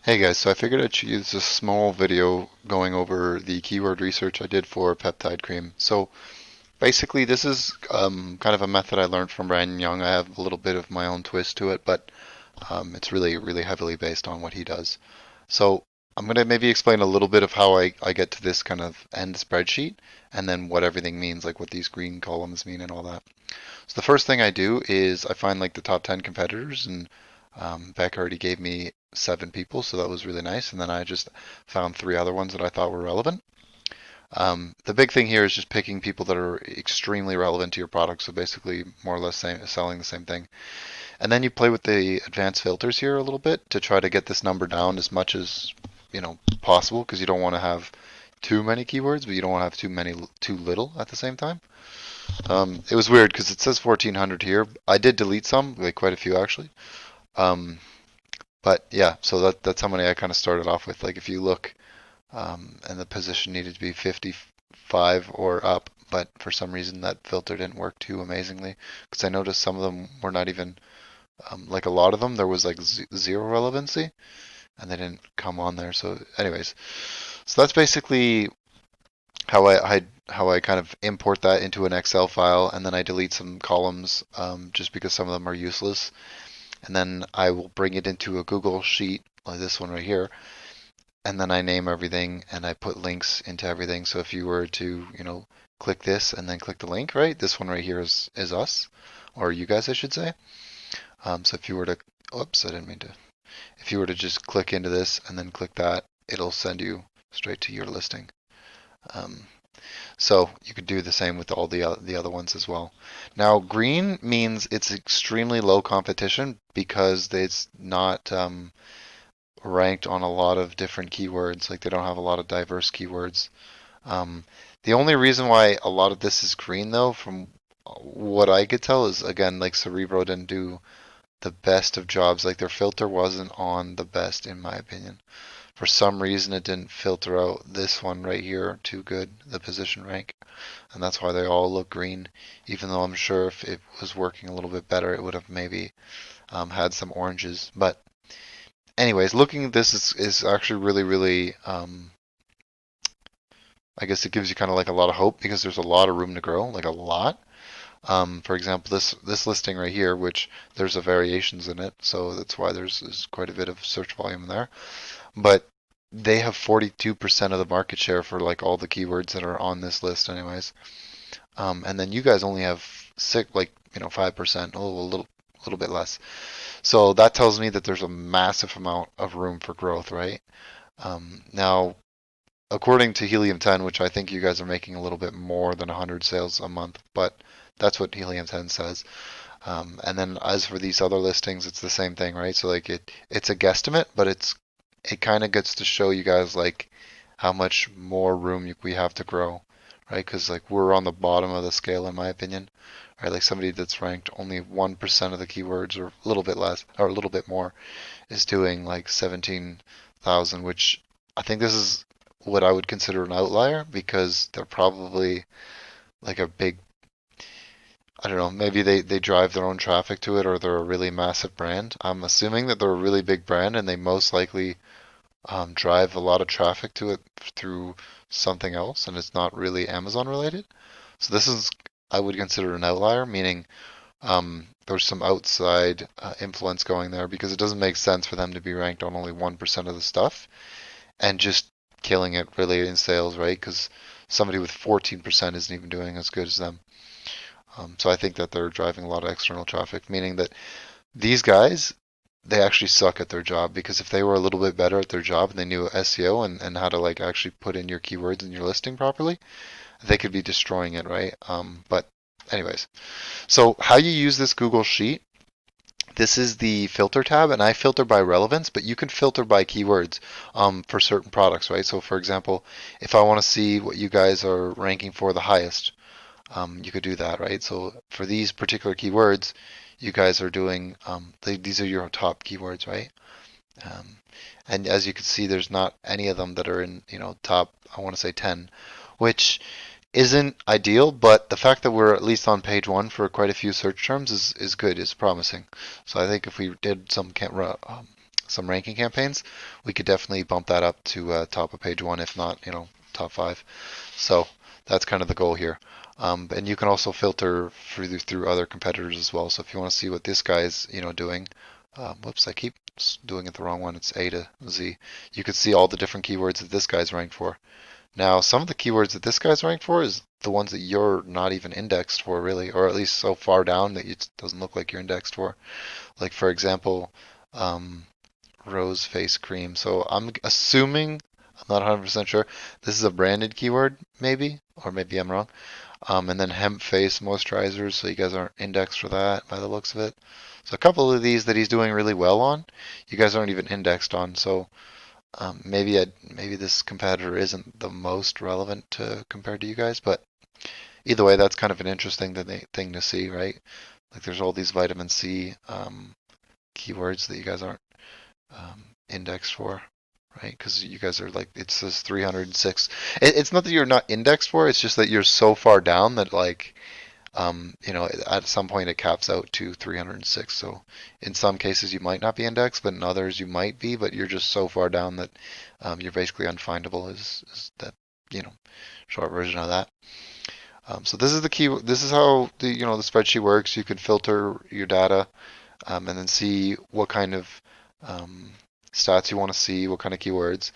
Hey guys, so I figured I'd use a small video going over the keyword research I did for peptide cream. So basically, this is kind of a method I learned from Brandon Young. I have a little bit of my own twist to it, but it's really, really heavily based on what he does. So I'm going to maybe explain a little bit of how I get to this kind of end spreadsheet and then what everything means, like what these green columns mean and all that. So the first thing I do is I find like the top 10 competitors, and Beck already gave me 7 people, so that was really nice. And then I just found 3 other ones that I thought were relevant. The big thing here is just picking people that are extremely relevant to your product, so basically more or less selling the same thing. And then you play with the advanced filters here a little bit to try to get this number down as much as possible, because you don't want to have too many keywords, but you don't want to have too little at the same time. It was weird because it says 1400 here. I did delete some, like quite a few actually. Um, but yeah, so that's how many I kind of started off with. Like if you look, and the position needed to be 55 or up, but for some reason that filter didn't work too amazingly because I noticed some of them were not even, like a lot of them, there was like zero relevancy and they didn't come on there. So anyways, so that's basically how I kind of import that into an Excel file, and then I delete some columns just because some of them are useless, and then I will bring it into a Google sheet like this one right here, and then I name everything and I put links into everything. So if you were to, click this and then click the link, right? This one right here is us, or you guys, I should say. So if you were to, oops, I didn't mean to. If you were to just click into this and then click that, it'll send you straight to your listing. Um, So you could do the same with all the other ones as well. Now, green means it's extremely low competition because it's not ranked on a lot of different keywords. Like they don't have a lot of diverse keywords. Um, the only reason why a lot of this is green, though, from what I could tell, is again like Cerebro didn't do the best of jobs. Like their filter wasn't on the best, in my opinion. For some reason, it didn't filter out this one right here too good, the position rank, and that's why they all look green. Even though I'm sure if it was working a little bit better, it would have maybe had some oranges. But anyways, looking at this is actually really, really. I guess it gives you kind of like a lot of hope because there's a lot of room to grow, like a lot. For example, this listing right here, which there's a variations in it, so that's why there's quite a bit of search volume in there. But they have 42% of the market share for like all the keywords that are on this list, anyways. And then you guys only have 5%, a little bit less. So that tells me that there's a massive amount of room for growth, right? Now, according to Helium 10, which I think you guys are making a little bit more than 100 sales a month, but that's what Helium 10 says. And then as for these other listings, it's the same thing, right? So like it's a guesstimate, but it kind of gets to show you guys like how much more room we have to grow, right? Because like we're on the bottom of the scale in my opinion, right? Like somebody that's ranked only 1% of the keywords or a little bit less or a little bit more is doing like 17,000, which I think this is what I would consider an outlier because they're probably like a big, I don't know, maybe they drive their own traffic to it or they're a really massive brand. I'm assuming that they're a really big brand and they most likely drive a lot of traffic to it through something else, and it's not really Amazon related. So this is, I would consider an outlier, meaning there's some outside influence going there because it doesn't make sense for them to be ranked on only 1% of the stuff and just killing it really in sales, right? Because somebody with 14% isn't even doing as good as them. So I think that they're driving a lot of external traffic, meaning that these guys, they actually suck at their job because if they were a little bit better at their job and they knew SEO and how to like actually put in your keywords in your listing properly, they could be destroying it, right? But anyways, so how you use this Google Sheet, this is the filter tab, and I filter by relevance, but you can filter by keywords for certain products, right? So for example, if I want to see what you guys are ranking for the highest, you could do that, right? So for these particular keywords, you guys are doing, these are your top keywords, right? Um, and as you can see, there's not any of them that are in, top, I want to say 10, which isn't ideal, but the fact that we're at least on page one for quite a few search terms is good, is promising. So I think if we did some some ranking campaigns, we could definitely bump that up to top of page one, if not, top five. So that's kind of the goal here. And you can also filter through other competitors as well. So if you want to see what this guy's, doing, whoops, I keep doing it the wrong one. It's A to Z. You could see all the different keywords that this guy's ranked for. Now, some of the keywords that this guy's ranked for is the ones that you're not even indexed for, really, or at least so far down that it doesn't look like you're indexed for. Like, for example, um, rose face cream. So I'm assuming, I'm not 100% sure, this is a branded keyword, maybe, or maybe I'm wrong. And then hemp face moisturizers, so you guys aren't indexed for that by the looks of it. So a couple of these that he's doing really well on, you guys aren't even indexed on. So maybe this competitor isn't the most relevant to compared to you guys, but either way, that's kind of an interesting thing to see, right? Like there's all these vitamin C keywords that you guys aren't indexed for, right? Because you guys are like, it says 306. It's not that you're not indexed for, it's just that you're so far down that like, at some point it caps out to 306. So in some cases you might not be indexed, but in others you might be, but you're just so far down that you're basically unfindable is that, you know, short version of that. So this is the key. This is how the spreadsheet works. You can filter your data and then see what kind of um, stats you want to see, what kind of keywords.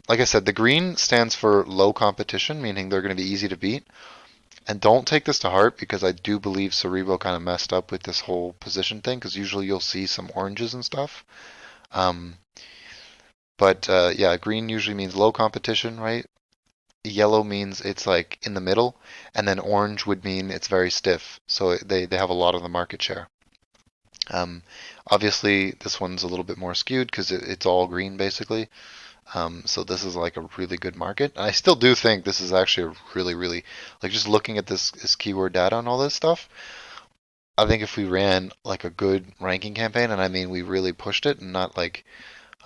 Like I said, the green stands for low competition, meaning they're going to be easy to beat. And don't take this to heart because I do believe Cerebro kind of messed up with this whole position thing because usually you'll see some oranges and stuff. Um, but yeah, green usually means low competition, right? Yellow means it's like in the middle, and then orange would mean it's very stiff. So they have a lot of the market share. Um, Obviously, this one's a little bit more skewed because it's all green basically. So this is like a really good market. And I still do think this is actually a really, really like just looking at this keyword data and all this stuff. I think if we ran like a good ranking campaign, and I mean we really pushed it, and not like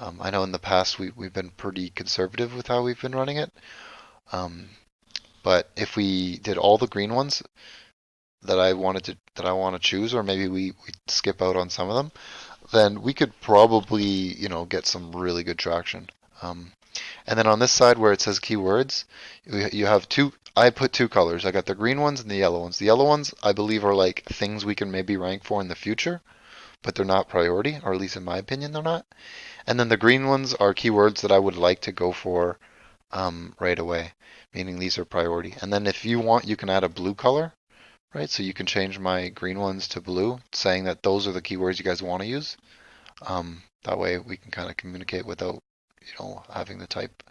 I know in the past we've been pretty conservative with how we've been running it. Um, but if we did all the green ones that I want to choose, or maybe we skip out on some of them, then we could probably get some really good traction. Um, And then on this side where it says keywords, you have two. I put two colors. I got the green ones and the yellow ones. The yellow ones I believe are like things we can maybe rank for in the future, but they're not priority, or at least in my opinion they're not. And then the green ones are keywords that I would like to go for right away, meaning these are priority. And then if you want, you can add a blue color, right? So you can change my green ones to blue, saying that those are the keywords you guys want to use. That way we can kind of communicate without, having to type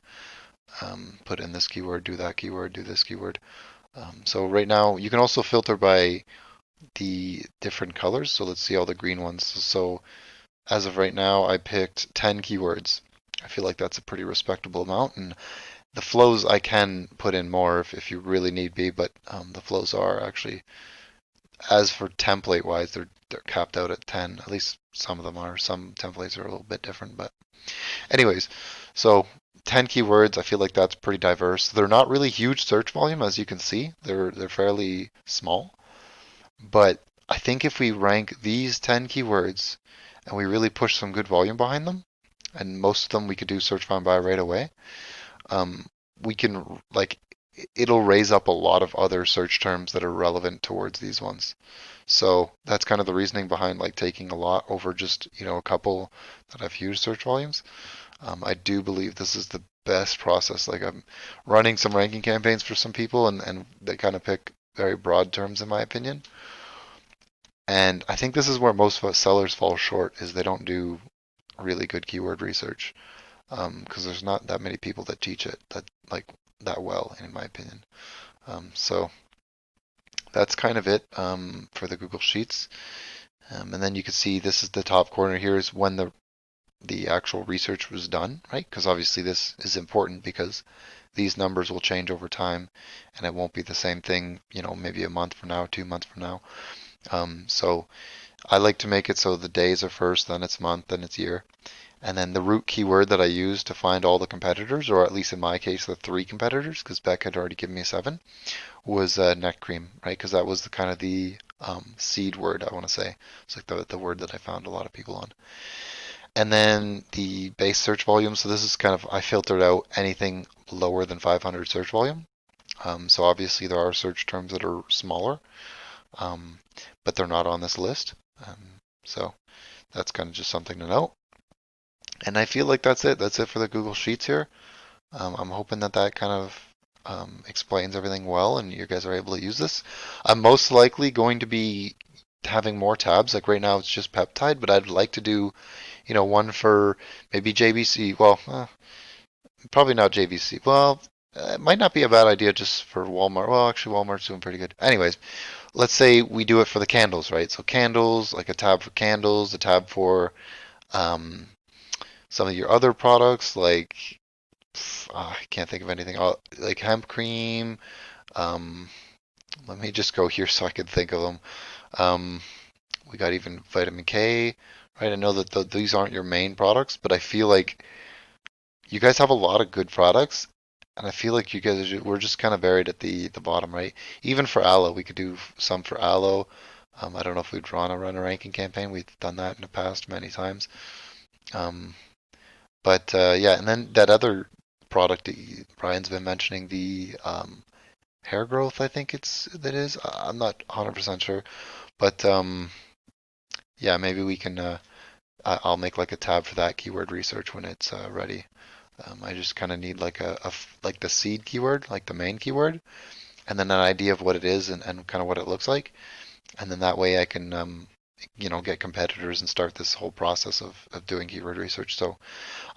put in this keyword, do that keyword, do this keyword. So right now you can also filter by the different colors. So let's see all the green ones. So as of right now, I picked 10 keywords. I feel like that's a pretty respectable amount. And the flows I can put in more if you really need be, but the flows are actually, as for template wise, they're capped out at 10. At least some of them are. Some templates are a little bit different, but anyways, so 10 keywords, I feel like that's pretty diverse. They're not really huge search volume, as you can see. They're fairly small. But I think if we rank these 10 keywords and we really push some good volume behind them, and most of them we could do search find by right away, um, we can like it'll raise up a lot of other search terms that are relevant towards these ones. So that's kind of the reasoning behind like taking a lot over just, a couple that have huge search volumes. I do believe this is the best process. Like I'm running some ranking campaigns for some people, and they kind of pick very broad terms, in my opinion. And I think this is where most of us sellers fall short is they don't do really good keyword research because there's not that many people that teach it that well, in my opinion. So that's kind of it for the Google Sheets. And then you can see this is the top corner here is when the actual research was done, right? Because obviously this is important because these numbers will change over time and it won't be the same thing, maybe a month from now, 2 months from now. So I like to make it so the days are first, then it's month, then it's year. And then the root keyword that I use to find all the competitors, or at least in my case, the three competitors, because Beck had already given me seven, was neck cream, right? Because that was the kind of the seed word, I want to say. It's like the word that I found a lot of people on. And then the base search volume. So this is kind of, I filtered out anything lower than 500 search volume. So obviously there are search terms that are smaller, um, but they're not on this list. So that's kind of just something to note. And I feel like that's it. That's it for the Google Sheets here. I'm hoping that that kind of explains everything well and you guys are able to use this. I'm most likely going to be having more tabs. Like right now it's just peptide, but I'd like to do, one for maybe JVC. Well, probably not JVC. Well, it might not be a bad idea just for Walmart. Well, actually, Walmart's doing pretty good. Anyways, let's say we do it for the candles, right? So candles, like a tab for candles, a tab for um, some of your other products, like I can't think of anything. Like hemp cream. Um, Let me just go here so I can think of them. Um, we got even vitamin K, right? I know that these aren't your main products, but I feel like you guys have a lot of good products, and I feel like you guys we're just kind of buried at the bottom, right? Even for aloe, we could do some for aloe. I don't know if we'd run a ranking campaign. We've done that in the past many times. Um, but yeah, and then that other product that Brian's been mentioning, the hair growth, I think that is. I'm not 100% sure, but yeah, maybe we can. I'll make like a tab for that keyword research when it's ready. I just kind of need like like the seed keyword, like the main keyword, and then an idea of what it is and kind of what it looks like, and then that way I can get competitors and start this whole process of doing keyword research. So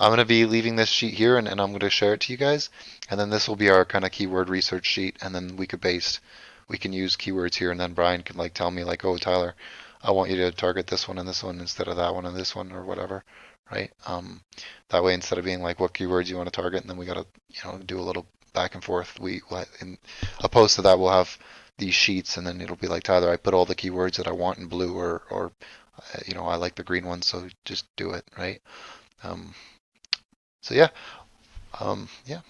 I'm going to be leaving this sheet here and I'm going to share it to you guys. And then this will be our kind of keyword research sheet. And then we can use keywords here. And then Brian can like tell me like, oh, Tyler, I want you to target this one and this one instead of that one and this one or whatever. Right. That way, instead of being like what keywords you want to target, and then we got to, do a little back and forth. In opposed to that, we'll have these sheets and then it'll be like, Tyler, I put all the keywords that I want in blue or I like the green one. So just do it. Right. Um, so yeah, yeah.